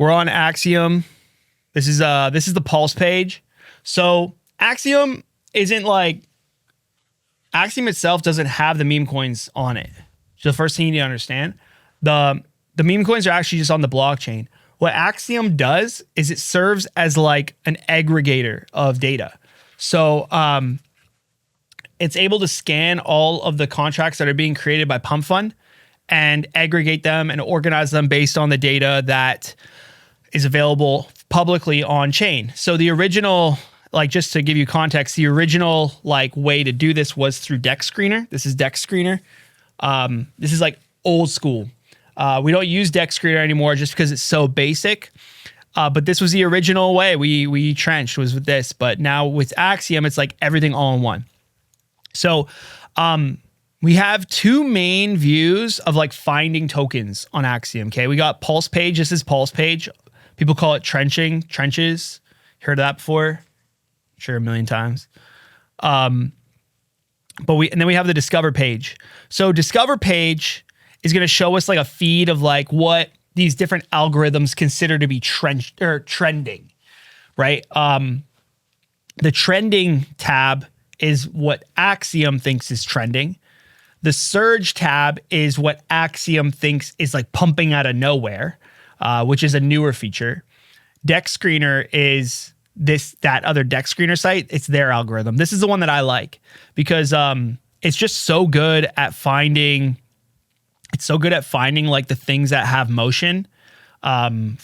We're on Axiom. This is the pulse page. So Axiom isn't like Axiom itself doesn't have the meme coins on it. So the first thing you need to understand, the meme coins are actually just on the blockchain. What Axiom does is it serves as like an aggregator of data. So it's able to scan all of the contracts that are being created by Pump Fund and aggregate them and organize them based on the data that is available publicly on chain. So the original, like just to give you context, the original like way to do this was through Dex Screener. This is Dex Screener. This is like old school. We don't use Dex Screener anymore just because it's so basic. But this was the original way we trenched was with this. But now with Axiom, it's like everything all in one. So we have two main views of like finding tokens on Axiom. Okay, we got Pulse Page. This is Pulse Page. People call it trenches. Heard of that before? Sure, a million times. And then we have the Discover page. So Discover page is going to show us like a feed of like what these different algorithms consider to be trending, right? The trending tab is what Axiom thinks is trending. The surge tab is what Axiom thinks is like pumping out of nowhere, which is a newer feature. Dex Screener is that other Dex Screener site. It's their algorithm. This is the one that I like because it's just so good at finding. It's so good at finding like the things that have motion from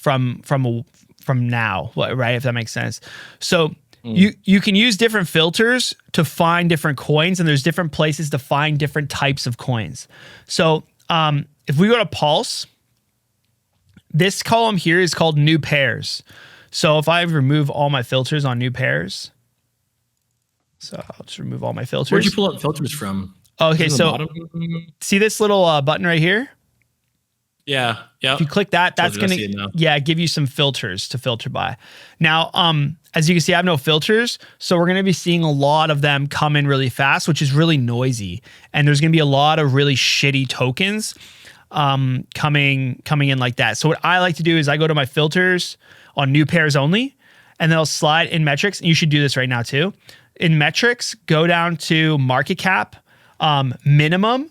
now, right? If that makes sense. So you can use different filters to find different coins, and there's different places to find different types of coins. So if we go to Pulse, this column here is called new pairs. So if I remove all my filters on new pairs, so I'll just remove all my filters. Where'd you pull up filters from? Okay, so see this little button right here? Yeah. If you click that, that's going to give you some filters to filter by. Now, as you can see, I have no filters, so we're going to be seeing a lot of them come in really fast, which is really noisy. And there's going to be a lot of really shitty tokens coming in like that. So what I like to do is I go to my filters on new pairs only, and then I'll slide in metrics. And you should do this right now too. In metrics, go down to market cap, minimum,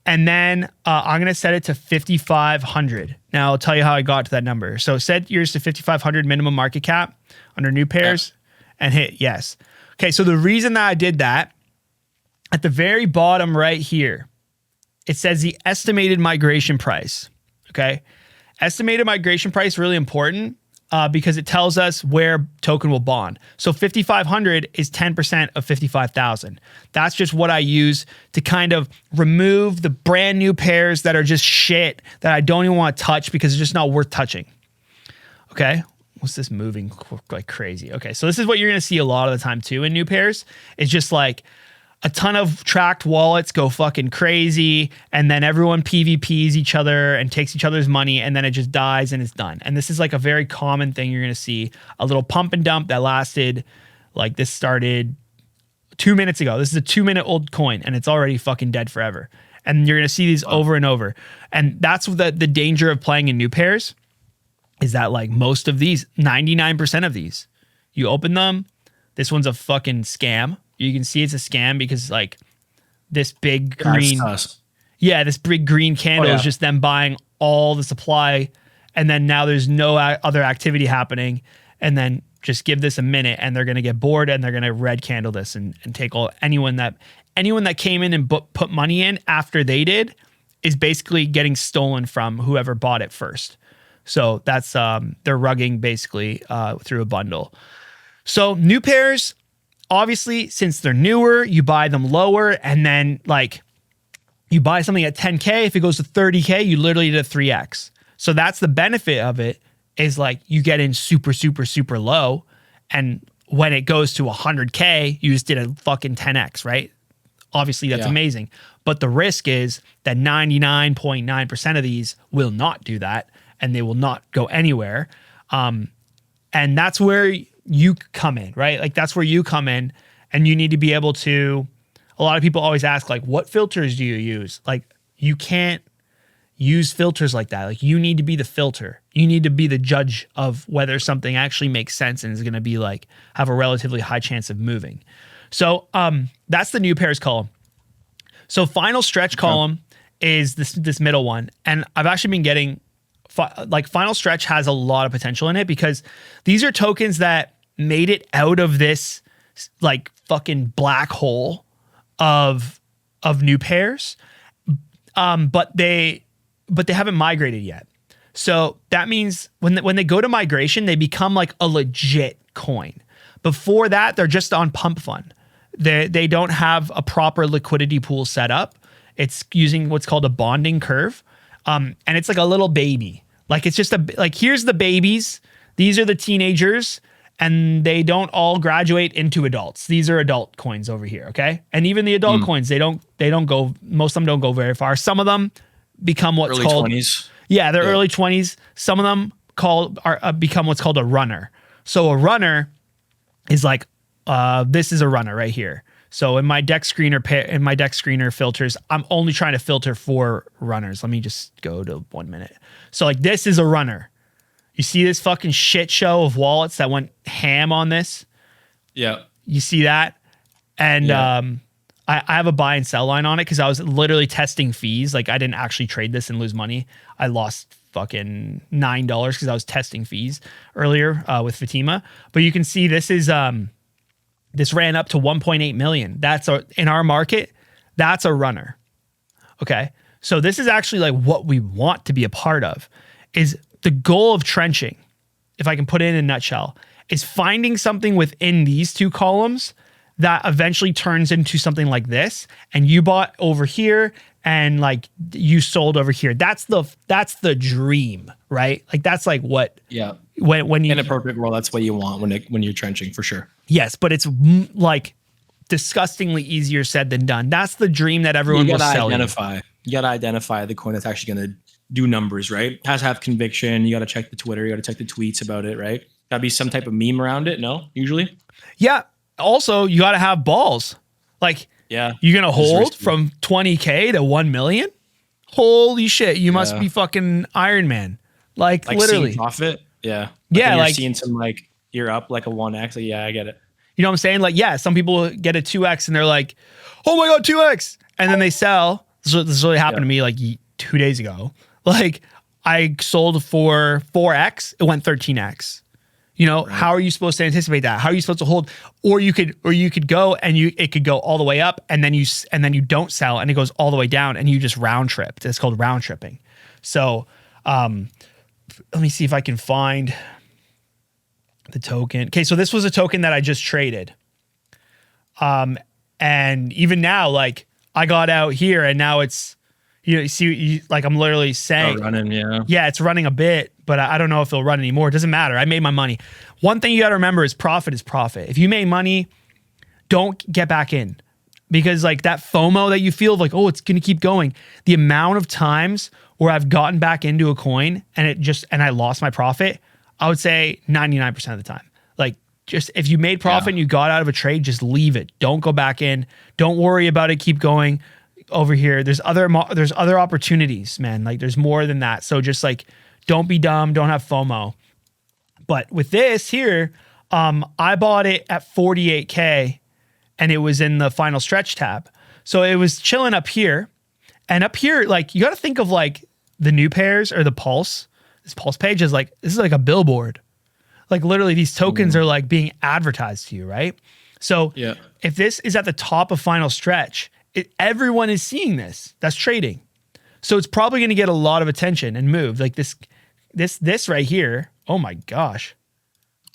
and then I'm going to set it to 5,500. Now I'll tell you how I got to that number. So set yours to 5,500 minimum market cap under new pairs and hit yes. Okay, so the reason that I did that, at the very bottom right here, it says the estimated migration price. Okay, estimated migration price, really important. Because it tells us where token will bond. So 5,500 is 10% of 55,000. That's just what I use to kind of remove the brand new pairs that are just shit that I don't even want to touch because it's just not worth touching. Okay. What's this moving like crazy? Okay. So this is what you're going to see a lot of the time too in new pairs. It's just like a ton of tracked wallets go fucking crazy, and then everyone PvPs each other and takes each other's money, and then it just dies and it's done. And this is like a very common thing you're going to see. A little pump and dump that lasted, like this started 2 minutes ago. This is a 2-minute old coin, and it's already fucking dead forever. And you're going to see these over and over. And that's the danger of playing in new pairs, is that like most of these, 99% of these, you open them, this one's a fucking scam. You can see it's a scam because like this big green, this big green candle is just them buying all the supply, and then now there's no other activity happening, and then just give this a minute and they're gonna get bored and they're gonna red candle this and take anyone that came in and put money in after they did is basically getting stolen from whoever bought it first. So that's they're rugging basically through a bundle. So new pairs. Obviously, since they're newer, you buy them lower, and then like you buy something at 10K. If it goes to 30K, you literally did a 3X. So that's the benefit of it, is like you get in super, super, super low. And when it goes to 100K, you just did a fucking 10X, right? Obviously, that's amazing. But the risk is that 99.9% of these will not do that, and they will not go anywhere. And that's where you come in, right? Like that's where you come in, and you need to be able to, a lot of people always ask like, what filters do you use? Like you can't use filters like that. Like, you need to be the filter. You need to be the judge of whether something actually makes sense and is going to be like, have a relatively high chance of moving. So that's the new pairs column. So final stretch column is this middle one. And I've actually been getting like final stretch has a lot of potential in it because these are tokens that made it out of this like fucking black hole of new pairs. But they haven't migrated yet. So that means when they go to migration, they become like a legit coin. Before that, they're just on pump fund. They don't have a proper liquidity pool set up. It's using what's called a bonding curve. And it's like a little baby. Like, it's just like, here's the babies. These are the teenagers, and they don't all graduate into adults. These are adult coins over here. Okay. And even the adult coins, they don't go, most of them don't go very far. Some of them become what's early called 20s. Yeah, they're early 20s. Some of them become what's called a runner. So a runner is like, this is a runner right here. So in my deck screener filters, I'm only trying to filter for runners. Let me just go to 1 minute. So like, this is a runner. You see this fucking shit show of wallets that went ham on this? Yeah. You see that? And I have a buy and sell line on it because I was literally testing fees. Like, I didn't actually trade this and lose money. I lost fucking $9 because I was testing fees earlier with Fatima. But you can see this is this ran up to 1.8 million. That's in our market, that's a runner. Okay. So this is actually like what we want to be a part of. Is the goal of trenching, if I can put it in a nutshell, is finding something within these two columns that eventually turns into something like this, and you bought over here and like you sold over here. That's the dream, right? Like, that's like what when you, in a perfect world, that's what you want when you're trenching, for sure. Yes, but it's like disgustingly easier said than done. That's the dream that everyone will sell you. You got to identify the coin that's actually going to do numbers, right? It has to have conviction. You got to check the Twitter. You got to check the tweets about it, right? Got to be some type of meme around it. No, usually. Yeah. Also, you got to have balls. Like, you're going to hold from 20K to 1 million? Holy shit. You must be fucking Iron Man. Like literally. Profit. Yeah. Yeah. You're seeing some like, you're up like a 1x. Like, yeah, I get it. You know what I'm saying? Like, yeah, some people get a 2x and they're like, oh my God, 2x. And then they sell. This really happened to me like 2 days ago. Like, I sold for 4x. It went 13x. You know, right. How are you supposed to anticipate that? How are you supposed to hold? Or you could go and it could go all the way up, and then you don't sell and it goes all the way down and you just round trip. It's called round tripping. So let me see if I can find the token. Okay, so this was a token that I just traded. And even now, like, I got out here and now it's, you see, like, I'm literally saying, yeah, it's running a bit, but I don't know if it'll run anymore. It doesn't matter. I made my money. One thing you got to remember is profit is profit. If you made money, don't get back in, because like that FOMO that you feel of like, oh, it's going to keep going. The amount of times where I've gotten back into a coin and I lost my profit, I would say 99% of the time. Like, just if you made profit and you got out of a trade, just leave it. Don't go back in. Don't worry about it. Keep going over here. There's other opportunities, man. Like, there's more than that. So just like, don't be dumb. Don't have FOMO. But with this here, I bought it at 48K and it was in the final stretch tab. So it was chilling up here, and up here, like, you got to think of like the new pairs or the pulse. This pulse page is like, this is like a billboard. Like, literally these tokens are like being advertised to you, right? So if this is at the top of final stretch, everyone is seeing this. That's trading. So it's probably going to get a lot of attention and move. Like this right here. Oh my gosh.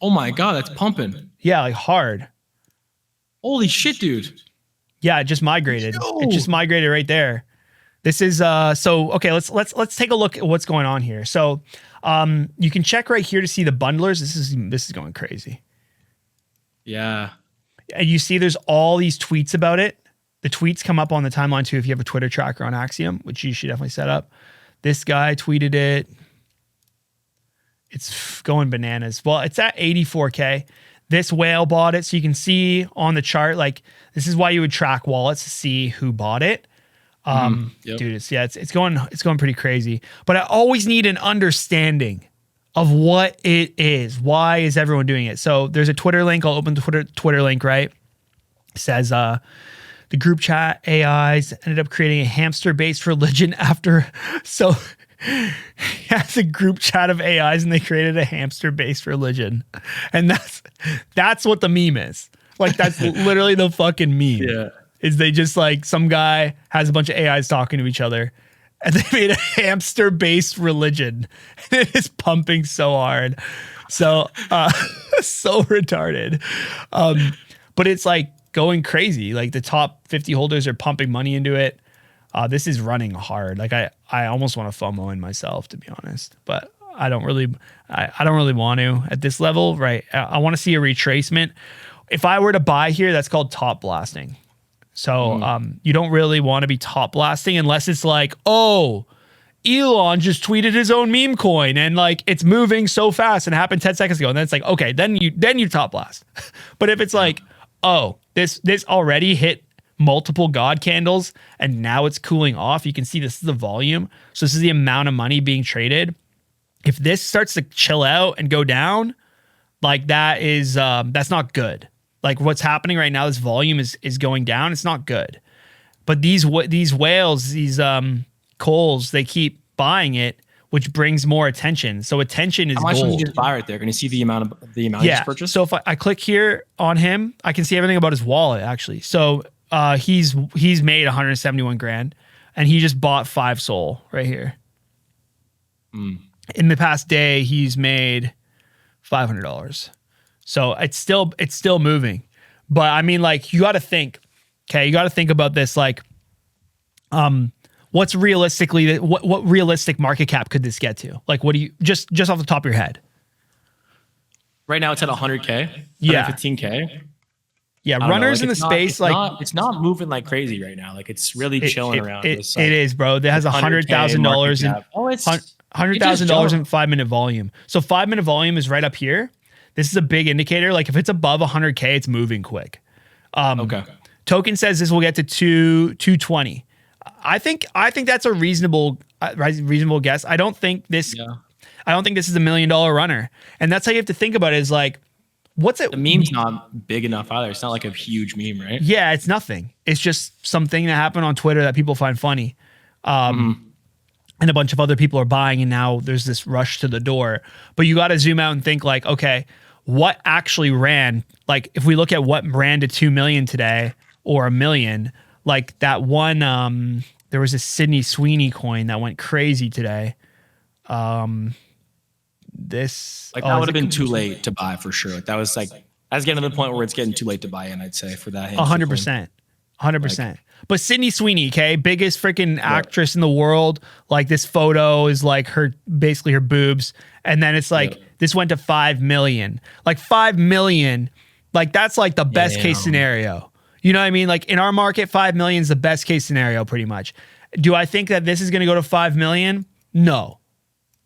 Oh my God, that's pumping. Yeah, like hard. Holy shit, dude. Yeah, it just migrated. It just migrated right there. This is so okay, let's take a look at what's going on here. So you can check right here to see the bundlers. This is going crazy. Yeah. And you see there's all these tweets about it. The tweets come up on the timeline too if you have a Twitter tracker on Axiom, which you should definitely set up. This guy tweeted it. It's going bananas. Well, it's at 84K. This whale bought it. So you can see on the chart, like, this is why you would track wallets to see who bought it. Dude, it's going pretty crazy. But I always need an understanding of what it is. Why is everyone doing it? So there's a Twitter link. I'll open the Twitter link, right? It says the group chat AIs ended up creating a hamster-based religion after. So has a group chat of AIs and they created a hamster-based religion. And that's what the meme is. Like, that's literally the fucking meme. Yeah. Is they just like, some guy has a bunch of AIs talking to each other and they made a hamster-based religion. And it is pumping so hard. So, so retarded. But it's like going crazy. Like, the top 50 holders are pumping money into it. This is running hard. Like, I almost want to FOMO in myself, to be honest, but I don't really want to at this level, right? I want to see a retracement. If I were to buy here, that's called top blasting. So you don't really want to be top blasting unless it's like, oh, Elon just tweeted his own meme coin and like it's moving so fast and it happened 10 seconds ago. And then it's like, okay, then you top blast. But if it's like, oh, this already hit multiple God candles and now it's cooling off, you can see this is the volume. So this is the amount of money being traded. If this starts to chill out and go down, like that is that's not good. Like what's happening right now, this volume is going down. It's not good. But these whales, these coals, they keep buying it, which brings more attention. So attention is gold. How much gold. did you just buy right there? Can you see the amount you just purchased? So if I click here on him, I can see everything about his wallet actually. So he's made 171 grand, and he just bought 5 SOL right here. In the past day, he's made $500. So it's still moving. But I mean, like, you got to think, okay, you got to think about this. Like, what's realistically, what realistic market cap could this get to? Like, what do you, just off the top of your head? Right now it's at 100K, yeah, 15K. Yeah, runners in the space, like, it's not moving like crazy right now. Like, it's really chilling around. It is, bro. It has $100,000 in $100,000 in 5-minute volume. So 5-minute volume is right up here. This is a big indicator. Like, if it's above 100K, it's moving quick. Okay. Token says this will get to 220. I think that's a reasonable guess. I don't think this is a $1 million runner. And that's how you have to think about it, is like, what's it? The meme's not big enough either. It's not like a huge meme, right? Yeah, it's nothing. It's just something that happened on Twitter that people find funny. And a bunch of other people are buying, and now there's this rush to the door. But you got to zoom out and think like, okay, what actually ran? Like, if we look at what ran to 2 million today or 1 million, like that one, there was a Sydney Sweeney coin that went crazy today. This like that would have been too late to buy for sure. Like, that was getting to the point where it's getting too late to buy in, I'd say, for that. 100%. 100%. But Sydney Sweeney, okay, biggest freaking actress in the world. Like, this photo is like basically her boobs. And then it's like, this went to 5 million. Like 5 million, like that's like the best case scenario. You know what I mean? Like, in our market, 5 million is the best case scenario pretty much. Do I think that this is going to go to 5 million? No.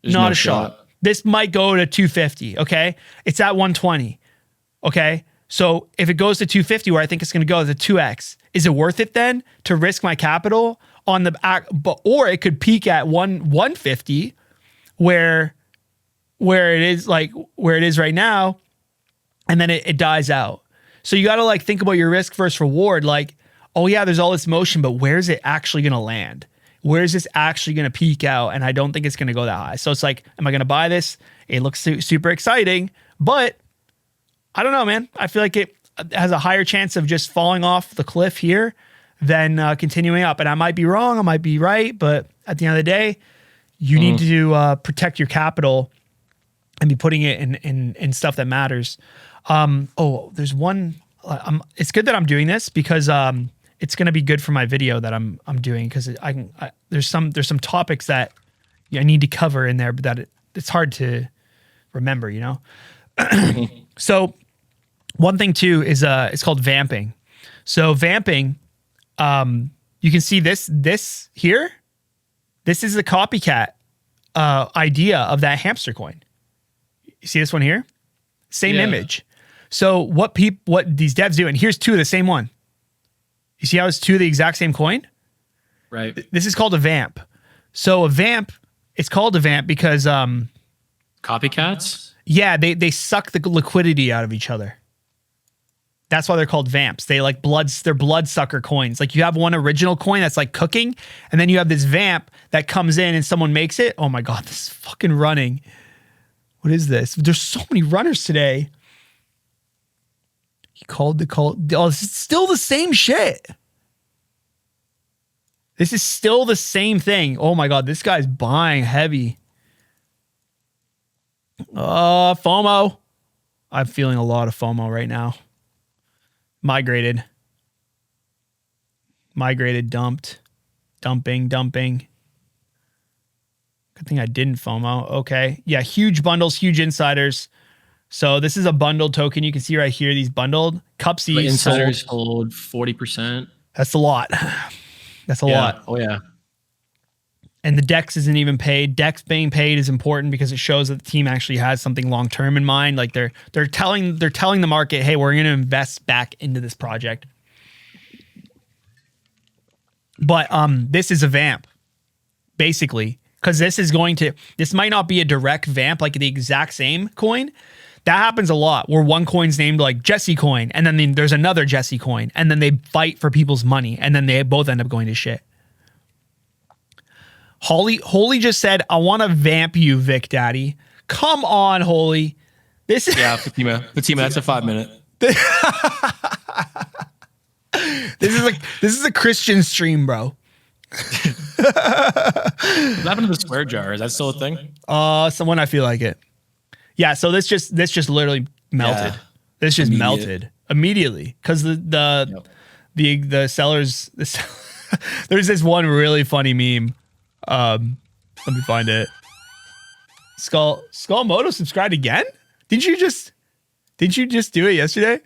There's not no a shot. This might go to 250, okay? It's at 120, okay? So if it goes to 250, where I think it's going to go, the 2x, is it worth it then to risk my capital on or it could peak at 150 where it is right now, and then it dies out. So you got to like think about your risk versus reward. Like, oh yeah, there's all this motion, but where's it actually going to land? Where is this actually going to peak out? And I don't think it's going to go that high. So it's like, am I going to buy this? It looks super exciting, but I don't know, man. I feel like it has a higher chance of just falling off the cliff here than continuing up. And I might be wrong. I might be right. But at the end of the day, you need to protect your capital and be putting it in stuff that matters. There's one. It's good that I'm doing this because it's going to be good for my video that I'm doing, because there's some topics that I need to cover in there, but that it's hard to remember, you know. So one thing too is it's called vamping. So vamping, you can see this here. This is the copycat idea of that hamster coin. You see this one here? Same image. So what these devs do, and here's 2 of the same one. You see how it's 2 of the exact same coin? Right. This is called a vamp. So a vamp, it's called a vamp because copycats. Yeah, they suck the liquidity out of each other. That's why they're called vamps. They like they're bloodsucker coins. Like you have one original coin that's like cooking, and then you have this vamp that comes in and someone makes it. Oh my God, this is fucking running. What is this? There's so many runners today. He called the call. Oh, this is still the same shit. This is still the same thing. Oh my God, this guy's buying heavy. FOMO. I'm feeling a lot of FOMO right now. Migrated, dumping. Good thing I didn't FOMO. Okay. Yeah, huge bundles, huge insiders. So this is a bundled token. You can see right here, these bundled. Cupsy insiders hold 40%. That's a lot. That's a lot. Oh yeah. And the DEX isn't even paid. DEX being paid is important because it shows that the team actually has something long-term in mind. Like they're telling the market, hey, we're going to invest back into this project. But this is a vamp, basically, because this might not be a direct vamp like the exact same coin. That happens a lot where one coin's named like Jesse coin, and then there's another Jesse coin, and then they fight for people's money, and then they both end up going to shit. Holy just said, I want to vamp you, Vic Daddy. Come on, Holy. This is Fatima, that's a 5-minute. This is a Christian stream, bro. What happened to the square jar? Is that still a thing? Someone I feel like it. Yeah, so this just literally melted. Yeah. This just melted immediately because the sellers. There's this one really funny meme. Let me find it. Skullmoto subscribed again? Didn't you just do it yesterday?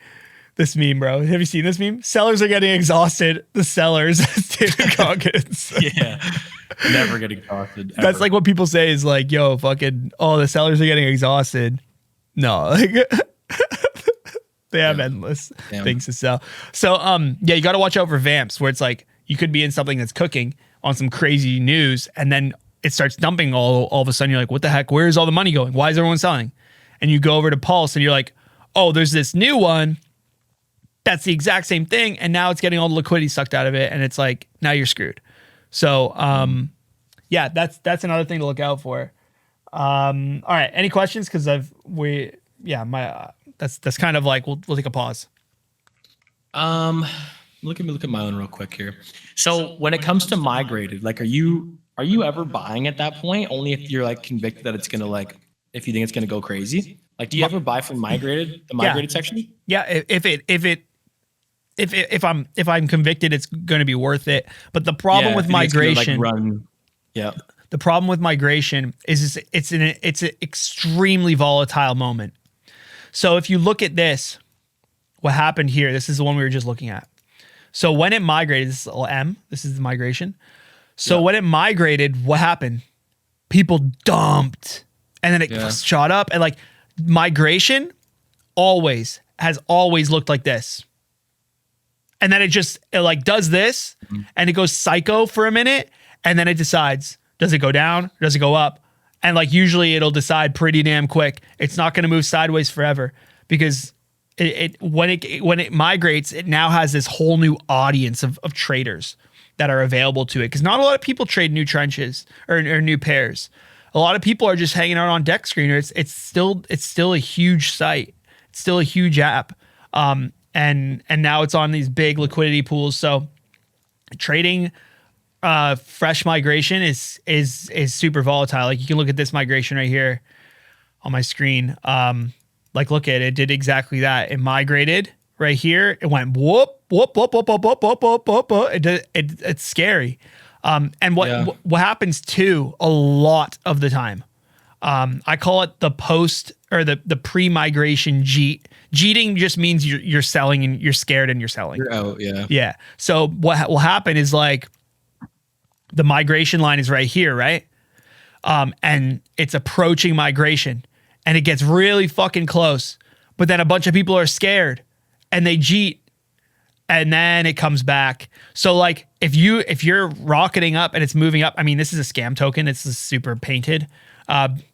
This meme, bro. Have you seen this meme? Sellers are getting exhausted. The sellers, David Goggins. Yeah. Never get exhausted. Ever. That's like what people say is like, yo, fucking, the sellers are getting exhausted. No, like they have endless things to sell. So, you got to watch out for vamps where it's like you could be in something that's cooking on some crazy news, and then it starts dumping all of a sudden. You're like, what the heck? Where's all the money going? Why is everyone selling? And you go over to Pulse and you're like, oh, there's this new one that's the exact same thing, and now it's getting all the liquidity sucked out of it, and it's like, now you're screwed. So, that's another thing to look out for. All right, any questions? Because that's kind of like we'll take a pause. Look at my own real quick here. So when it comes to migrated, like, are you ever buying at that point? Only if you're like convicted that it's gonna if you think it's gonna go crazy. Like, do you ever buy from the migrated section? Yeah, if I'm convicted, it's going to be worth it. But the problem with migration, the problem with migration is it's an extremely volatile moment. So if you look at this, what happened here? This is the one we were just looking at. So when it migrated, this is M. This is the migration. So when it migrated, what happened? People dumped, and then it shot up, and like migration has always looked like this. And then it does this, and it goes psycho for a minute, and then it decides, does it go down? Does it go up? And like usually it'll decide pretty damn quick. It's not going to move sideways forever because when it migrates, it now has this whole new audience of traders that are available to it. Because not a lot of people trade new trenches or new pairs. A lot of people are just hanging out on Deck Screener. It's still a huge site. It's still a huge app. And now it's on these big liquidity pools. So trading fresh migration is super volatile. Like you can look at this migration right here on my screen. Like look at it. It did exactly that. It migrated right here. It went whoop whoop whoop whoop whoop whoop whoop whoop whoop. Whoop. It's scary. And what happens too a lot of the time. I call it the post or the pre-migration jeet. Jeeting just means you're selling and you're scared and you're selling. You're out, yeah. Yeah. So what will happen is like the migration line is right here, right? And it's approaching migration and it gets really fucking close. But then a bunch of people are scared and they jeet and then it comes back. So like if you're rocketing up and it's moving up, I mean, this is a scam token. It's super painted.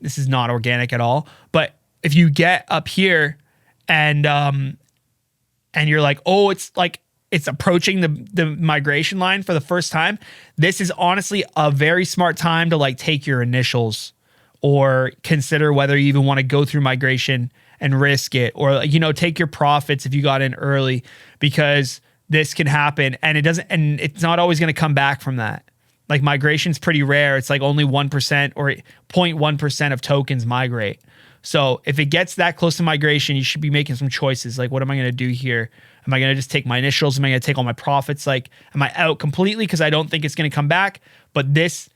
This is not organic at all. But if you get up here and you're like, oh, it's approaching the migration line for the first time, this is honestly a very smart time to like take your initials or consider whether you even want to go through migration and risk it, or, you know, take your profits if you got in early, because this can happen and it's not always going to come back from that. Like migration's pretty rare. It's like only 1% or 0.1% of tokens migrate. So if it gets that close to migration, you should be making some choices. Like, what am I going to do here? Am I going to just take my initials? Am I going to take all my profits? Like, am I out completely because I don't think it's going to come back? But this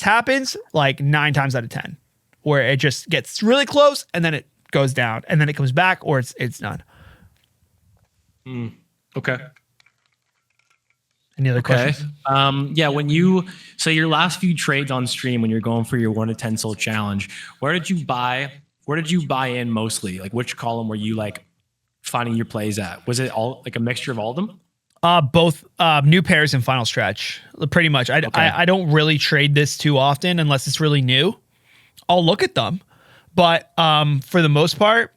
happens like 9 times out of 10, where it just gets really close and then it goes down and then it comes back, or it's done. Okay. Any other questions? Yeah. So your last few trades on stream, when you're going for your 1 to 10 soul challenge, where did you buy in mostly? Like, which column were you like finding your plays at? Was it all like a mixture of all of them? Both new pairs and final stretch, pretty much. I don't really trade this too often unless it's really new. I'll look at them, but for the most part,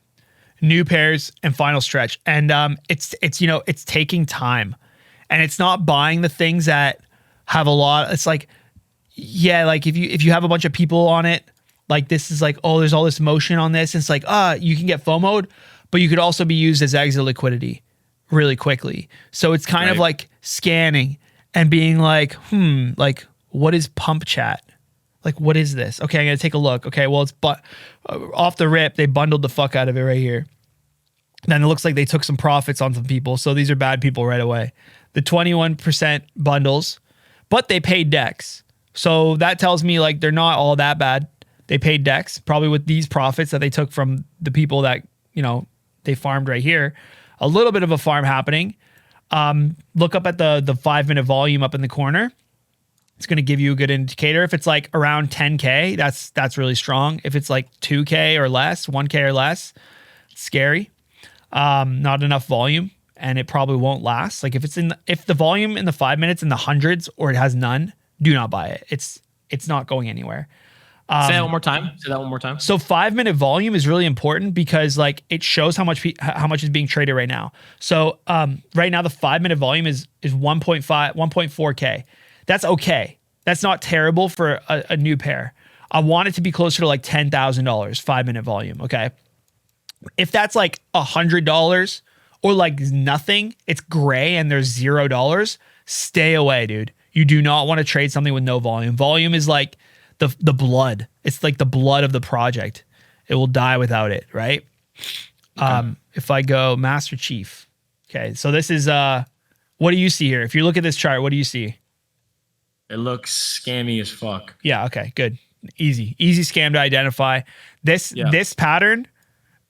new pairs and final stretch. And it's taking time, and it's not buying the things that have a lot. It's like, yeah, like if you have a bunch of people on it, like this is like, oh, there's all this motion on this. And it's like, you can get FOMO'd, but you could also be used as exit liquidity really quickly. So it's kind of like scanning and being like, like what is pump chat? Like, what is this? Okay, I'm going to take a look. Okay, well, it's off the rip, they bundled the fuck out of it right here. Then it looks like they took some profits on some people. So these are bad people right away. The 21% bundles, but they paid DEX. So that tells me like they're not all that bad. They paid DEX, probably with these profits that they took from the people that, you know, they farmed right here. A little bit of a farm happening. Look up at the 5-minute volume up in the corner. It's going to give you a good indicator. If it's like around 10K, that's really strong. If it's like 2K or less, 1K or less, it's scary. Not enough volume, and it probably won't last. Like if the volume in the 5 minutes in the hundreds or it has none, do not buy it. It's not going anywhere. Say that one more time. So 5-minute volume is really important because like it shows how much is being traded right now. So right now the 5-minute volume is 1.4K. That's okay. That's not terrible for a new pair. I want it to be closer to like $10,000 5-minute volume. Okay. If that's like $100 or like nothing, it's gray and there's $0, stay away, dude. You do not want to trade something with no volume. Volume is like the blood. It's like the blood of the project. It will die without it, right? Okay. If I go Master Chief. Okay, so this is what do you see here? If you look at this chart, what do you see? It looks scammy as fuck. Yeah, okay, good. Easy scam to identify. This pattern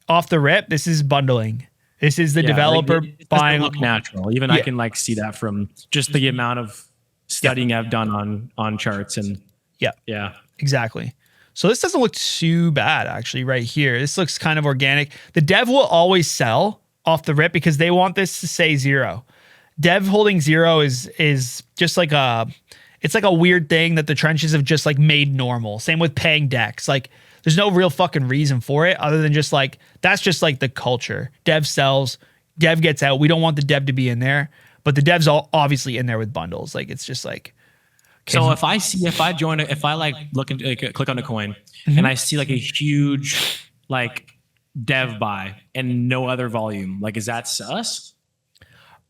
off the rip, this is bundling. This is the developer it buying. Look natural. Even I can like see that from just the amount of studying I've done on charts and yeah, exactly. So this doesn't look too bad actually right here. This looks kind of organic. The dev will always sell off the rip because they want this to say 0. Dev holding 0 is just like it's like a weird thing that the trenches have just like made normal. Same with paying DEX. Like there's no real fucking reason for it other than just like, that's just like the culture. Dev sells, dev gets out. We don't want the dev to be in there, but the dev's all obviously in there with bundles. Like it's just like. So if I like look into click on a coin and I see like a huge like dev buy and no other volume, like is that sus?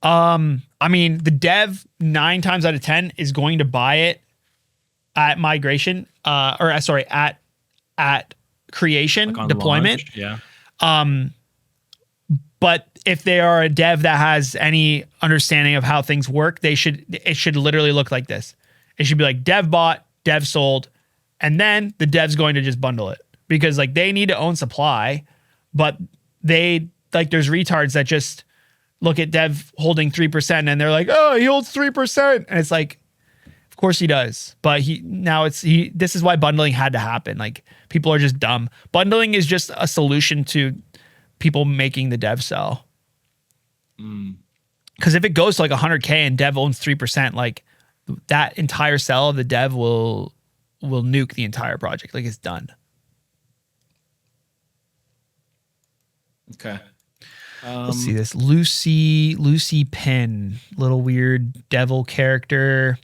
I mean, the dev 9 times out of 10 is going to buy it at migration, at creation, like deployment. Launch, yeah. But if they are a dev that has any understanding of how things work, it should literally look like this. It should be like dev bought, dev sold, and then the dev's going to just bundle it because like they need to own supply, but they like there's retards that just look at dev holding 3% and they're like, oh, he holds 3%. And it's like, of course he does. But this is why bundling had to happen. Like people are just dumb. Bundling is just a solution to people making the dev sell. Because if it goes to like 100K and dev owns 3%, like that entire sell of the dev will nuke the entire project. Like it's done. Okay. Let's see this. Lucy Pin, little weird devil character.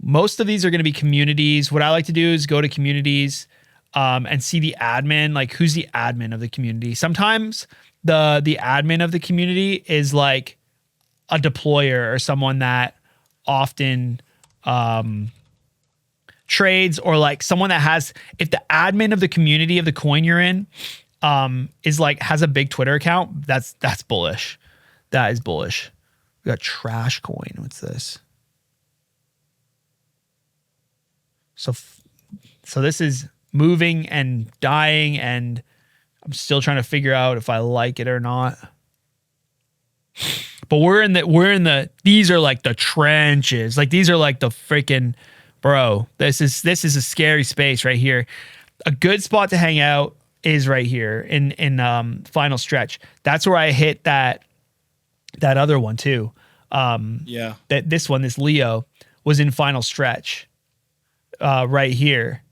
Most of these are going to be communities. What I like to do is go to communities and see the admin, like who's the admin of the community. Sometimes the admin of the community is like a deployer or someone that often trades, or like someone that has, if the admin of the community of the coin you're in is like has a big Twitter account, that's bullish. That is bullish. We got trash coin. What's this? So this is moving and dying, and I'm still trying to figure out if I like it or not. But we're in the these are like the trenches. Like these are like the freaking, bro. This is a scary space right here. A good spot to hang out is right here in final stretch. That's where I hit that other one too. Yeah. That this one, this Leo, was in final stretch. Right here,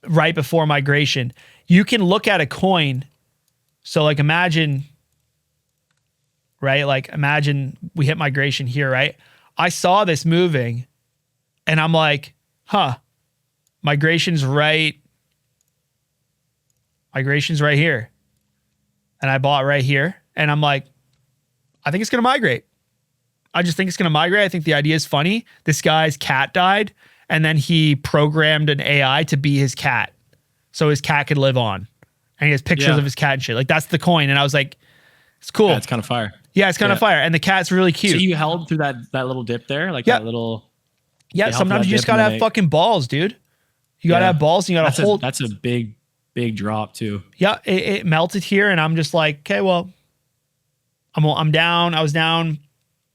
right before migration. You can look at a coin. So like imagine, right? Like imagine we hit migration here, right? I saw this moving and I'm like, migration's right here. And I bought right here. And I'm like, I think it's going to migrate. I just think it's going to migrate. I think the idea is funny. This guy's cat died, and then he programmed an AI to be his cat, so his cat could live on. And he has pictures of his cat and shit. Like, that's the coin. And I was like, it's cool. Yeah, it's kind of fire. Yeah, it's kind of fire. And the cat's really cute. So you held through that little dip there? Like that little... Yeah, sometimes you just got to have fucking balls, dude. You got to have balls, and you got to hold... That's a big drop, too. Yeah, it melted here, and I'm just like, okay, well, I'm down. I was down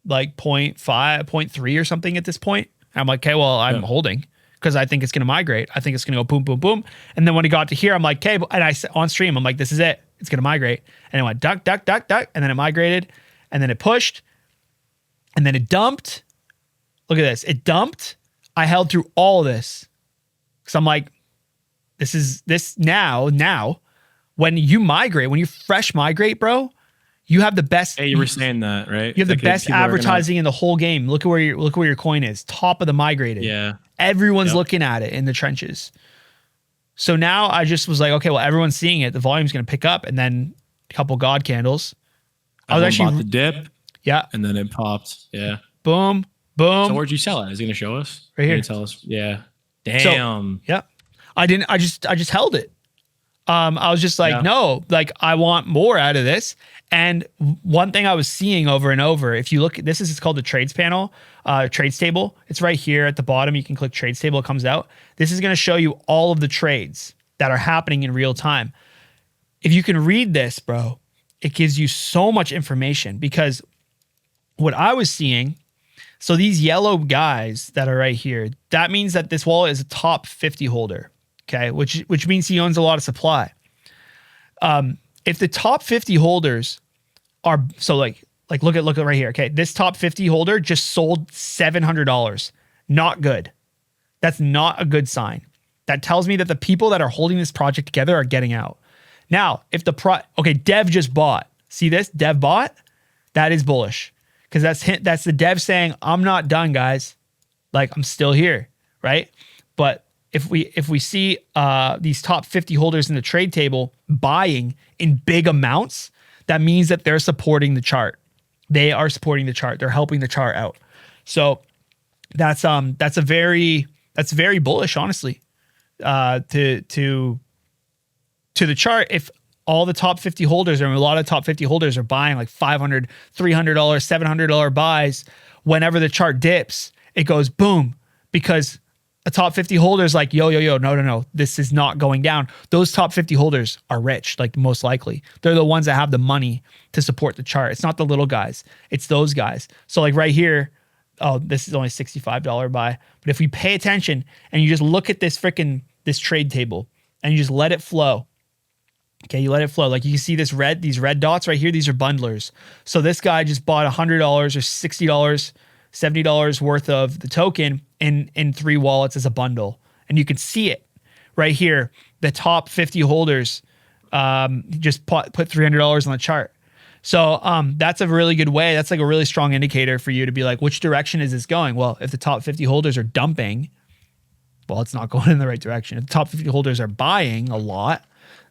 like 0.5, 0.3 or something at this point. I'm like, okay, well, I'm holding because I think it's going to migrate. I think it's going to go boom, boom, boom. And then when it got to here, I'm like, okay, and I on stream, I'm like, this is it. It's going to migrate. And it went duck, duck, duck, duck. And then it migrated, and then it pushed, and then it dumped. Look at this. It dumped. I held through all of this because I'm like, this now, when you migrate, when you fresh migrate, bro, you have the best. Hey, you were saying that, right? You have the best advertising in the whole game. Look at where your coin is. Top of the migrated. Yeah. Everyone's looking at it in the trenches. So now I just was like, okay, well, everyone's seeing it. The volume's going to pick up, and then a couple God candles. I was actually bought the dip. Yeah. And then it popped. Yeah. Boom. Boom. So where'd you sell it? Is it going to show us? Right here. Tell us. Yeah. Damn. So, yeah. I just held it. I was just like, no, like I want more out of this. And one thing I was seeing over and over, if you look at this, it's called the trades panel, trades table. It's right here at the bottom. You can click trades table. It comes out. This is going to show you all of the trades that are happening in real time. If you can read this, bro, it gives you so much information, because what I was seeing, so these yellow guys that are right here, that means that this wallet is a top 50 holder. Okay, which means he owns a lot of supply. If the top 50 holders are, so like look at right here. Okay, this top 50 holder just sold $700. Not good. That's not a good sign. That tells me that the people that are holding this project together are getting out. Now, if Dev just bought. See this? Dev bought. That is bullish, because that's the Dev saying, I'm not done, guys. Like, I'm still here, right? But if we see these top 50 holders in the trade table buying in big amounts, that means that they're supporting the chart. They are supporting the chart. They're helping the chart out. So that's very bullish, honestly, to the chart. If all the top 50 holders, or a lot of top 50 holders, are buying like $500, $300, $700 buys, whenever the chart dips, it goes boom, because a top 50 holder is like, yo, no, this is not going down. Those top 50 holders are rich, like most likely. They're the ones that have the money to support the chart. It's not the little guys. It's those guys. So like right here, oh, this is only $65 buy. But if we pay attention and you just look at this trade table and you just let it flow, Okay, you let it flow. Like you can see these red dots right here. These are bundlers. So this guy just bought $100 or $60, $70 worth of the token in 3 wallets as a bundle. And you can see it right here. The top 50 holders just put $300 on the chart. So that's a really good way. That's like a really strong indicator for you to be like, which direction is this going? Well, if the top 50 holders are dumping, well, it's not going in the right direction. If the top 50 holders are buying a lot,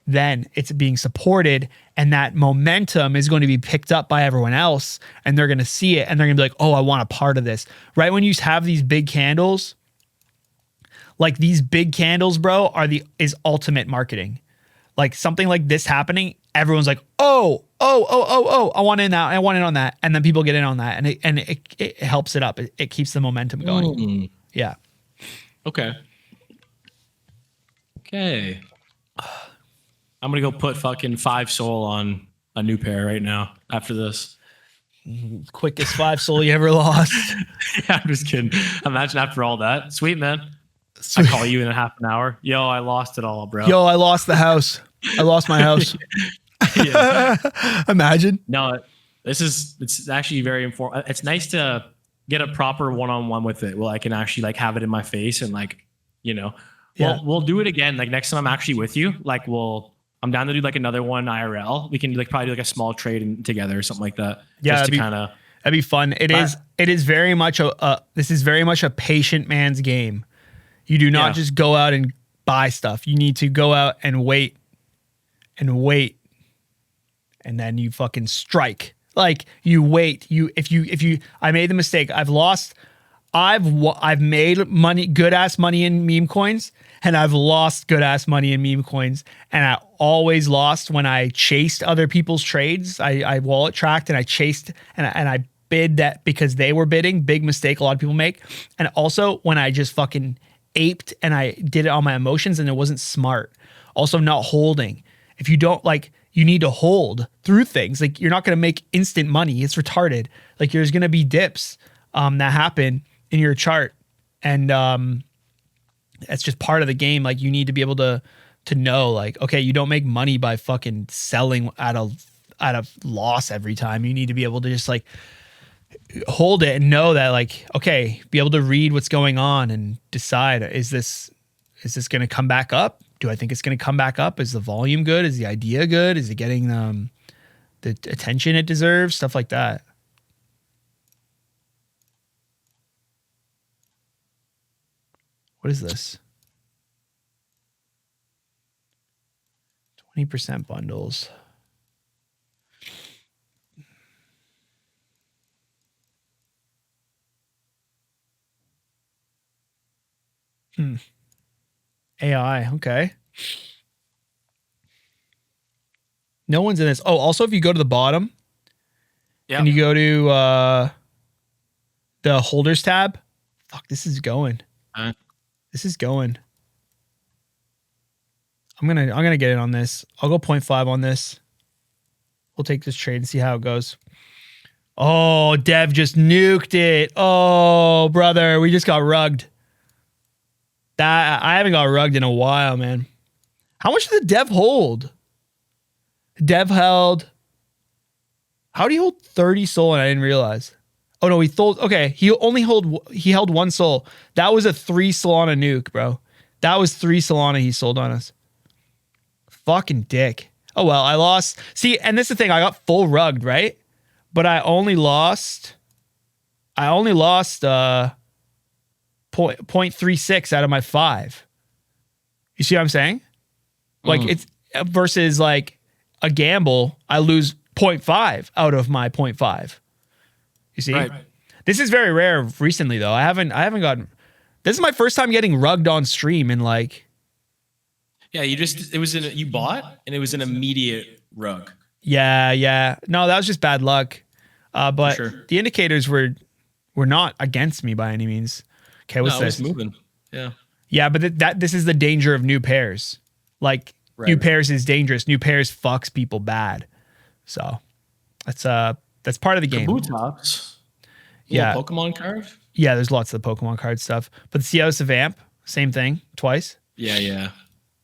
then it's being supported, and that momentum is going to be picked up by everyone else, and they're going to see it, and they're going to be like, oh, I want a part of this. Right when you have these big candles, like these big candles, bro, is ultimate marketing. Like something like this happening, everyone's like, oh, I want in that, I want in on that, and then people get in on that, and it helps it up. It keeps the momentum going. Yeah. Okay. I'm gonna go put fucking 5 SOL on a new pair right now after this. Quickest 5 SOL you ever lost. Yeah, I'm just kidding. Imagine after all that. Sweet, man. Sweet. I call you in a half an hour. Yo, I lost it all, bro. Yo, I lost the house. I lost my house. Imagine. No, it's actually very informative. It's nice to get a proper one-on-one with it. Well, I can actually like have it in my face and like, you know, we'll do it again. Like next time I'm actually with you, like I'm down to do like another one IRL. We can like probably do like a small trade together or something like that. Yeah, just to kind of. That'd be fun. It is very much this is very much a patient man's game. You do not just go out and buy stuff. You need to go out and wait, and then you fucking strike. Like you wait. I made the mistake. I've made money, good ass money in meme coins, and I've lost good ass money in meme coins. And I always lost when I chased other people's trades. I wallet tracked and I chased and I bid that because they were bidding. Big mistake a lot of people make. And also when I just fucking aped and I did it on my emotions and it wasn't smart. Also not holding. If you don't like, you need to hold through things. Like you're not going to make instant money. It's retarded. Like there's going to be dips that happen in your chart. And that's just part of the game. Like you need to be able to know like, okay, you don't make money by fucking selling at a loss every time. You need to be able to just like hold it and know that like, okay, be able to read what's going on and decide, is this going to come back up? Do I think it's going to come back up? Is the volume good? Is the idea good? Is it getting the attention it deserves? Stuff like that. What is this? 20% bundles. AI, okay. No one's in this. Oh, also if you go to the bottom and you go to the holders tab, fuck, this is going. This is going. I'm gonna get in on this. I'll go 0.5 on this. We'll take this trade and see how it goes. Oh, Dev just nuked it. Oh, brother, we just got rugged. I haven't got rugged in a while, man. How much did the Dev hold? Dev held. How do you hold 30 SOL? And I didn't realize. Oh no, he held 1 SOL. That was a 3 Solana nuke, bro. That was 3 Solana he sold on us. Fucking dick. Oh well, I lost. See, and this is the thing. I got full rugged, right? But I only lost 0.36 out of my 5. You see what I'm saying? Like it's versus like a gamble, I lose 0.5 out of my 0.5. You see? Right. This is very rare recently though. I haven't gotten, this is my first time getting rugged on stream and like. Yeah, you bought and it was an immediate rug. Yeah. No, that was just bad luck. But sure. The indicators were not against me by any means. Okay, what's this? It's moving. Yeah. Yeah, but this is the danger of new pairs. Like new pairs is dangerous. New pairs fucks people bad. So that's part of the game. Kabutops. Yeah. Pokemon card? Yeah, there's lots of the Pokemon card stuff. But the Cios the Vamp, same thing, twice. Yeah.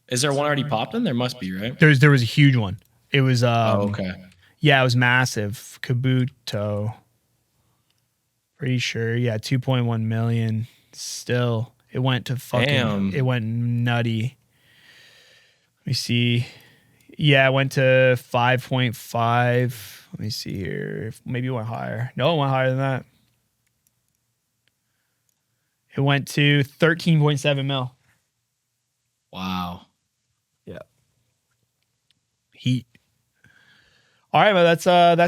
Is there one already popped in? There must be, right? There was a huge one. It was Okay. Yeah, it was massive. Kabuto. Pretty sure. Yeah, 2.1 million. Still, it went to fucking. It went nutty. Let me see. Yeah, it went to 5.5. Let me see here. Maybe it went higher. No, it went higher than that. It went to 13.7 mil. Wow. Yeah. Heat. All right, well, that's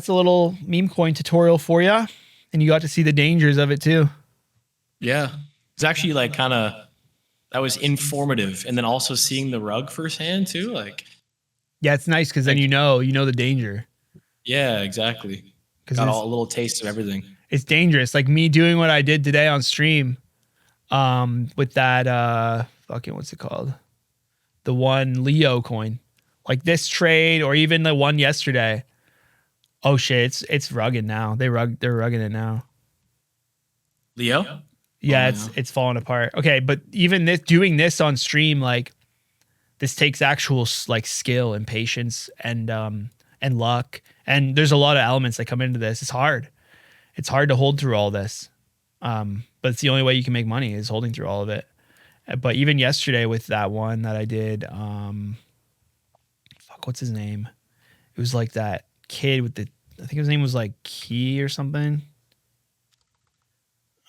a little meme coin tutorial for you, and you got to see the dangers of it too. Yeah, it's actually like kind of that was informative, and then also seeing the rug firsthand too. Like, yeah, it's nice because then you know the danger. Yeah, exactly. Got a little taste of everything. It's dangerous. Like me doing what I did today on stream, with that fucking what's it called, the one Leo coin, like this trade, or even the one yesterday. Oh shit, it's rugged now. They're rugging it now. Leo? Yeah, it's falling apart. Okay, but even doing this on stream, like this takes actual like skill and patience and luck. And there's a lot of elements that come into this. It's hard. It's hard to hold through all this. But it's the only way you can make money is holding through all of it. But even yesterday with that one that I did, what's his name? It was like that kid with I think his name was like Key or something.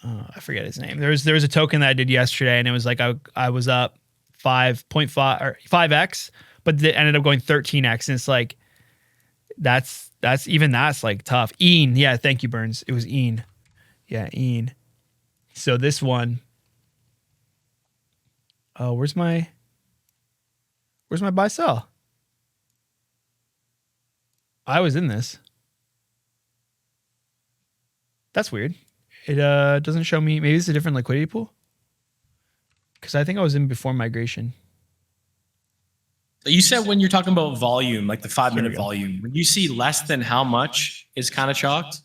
I forget his name. There was a token that I did yesterday, and it was like I was up 5.5 or 5x, but it ended up going 13x, and it's like that's like tough. Ian, yeah, thank you, Burns. It was Ian. Yeah, Ian. So this one, oh, where's my buy sell? I was in this. That's weird. It doesn't show me. Maybe it's a different liquidity pool. Because I think I was in before migration. You said when you're talking about volume, like the 5-minute volume, when you see less than how much is kind of chalked?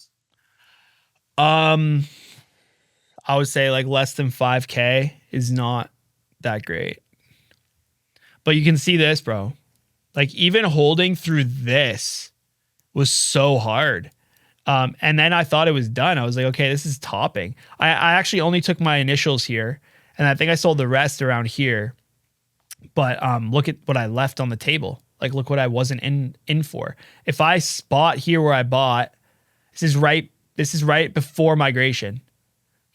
I would say like less than 5K is not that great. But you can see this, bro. Like even holding through this was so hard. And then I thought it was done. I was like, okay, this is topping. I actually only took my initials here, and I think I sold the rest around here. But look at what I left on the table. Like, look what I wasn't in for. If I spot here where I bought, this is right before migration.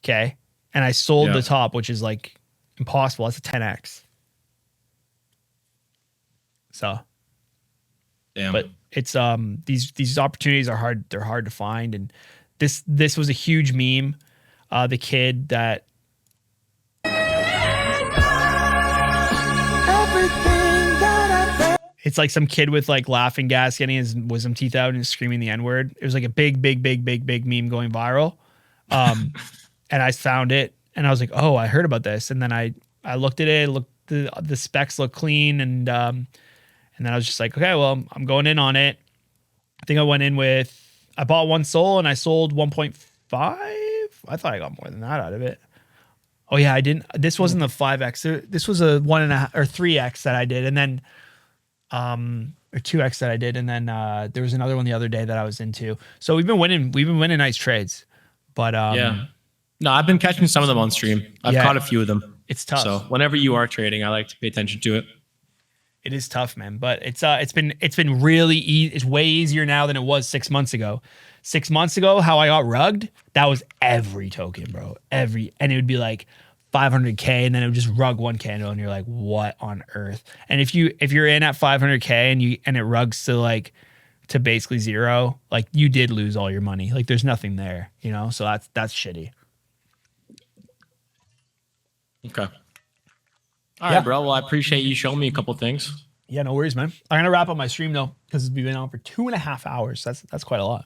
Okay. And I sold the top, which is like impossible. That's a 10x. So, damn. But it's these opportunities are hard. They're hard to find, and this was a huge meme. The kid that it's like some kid with like laughing gas getting his wisdom teeth out and screaming the N-word. It was like a big meme going viral. And I found it and I was like, oh, I heard about this. And then I looked at it, the specs look clean, and then I was just like, okay, well, I'm going in on it. I think I went in I bought one SOL and I sold 1.5. I thought I got more than that out of it. Oh yeah, I didn't. This wasn't the 5x. This was a 1.5 or 3x that I did, and then or 2x that I did, and then there was another one the other day that I was into. So we've been winning nice trades. But yeah. No, I've been catching some of them on stream. I've caught a few of them. It's tough. So whenever you are trading, I like to pay attention to it. It is tough, man. But it's been really it's way easier now than it was 6 months ago. 6 months ago, how I got rugged, that was every token, bro. And it would be like 500K, and then it would just rug one candle, and you're like, what on earth? And if you're in at 500K and it rugs to basically zero, like you did lose all your money. Like there's nothing there, you know? So that's shitty. Okay. All right, bro. Well, I appreciate you showing me a couple things. Yeah, no worries, man. I'm gonna wrap up my stream though, because we've been on for 2.5 hours. That's quite a lot.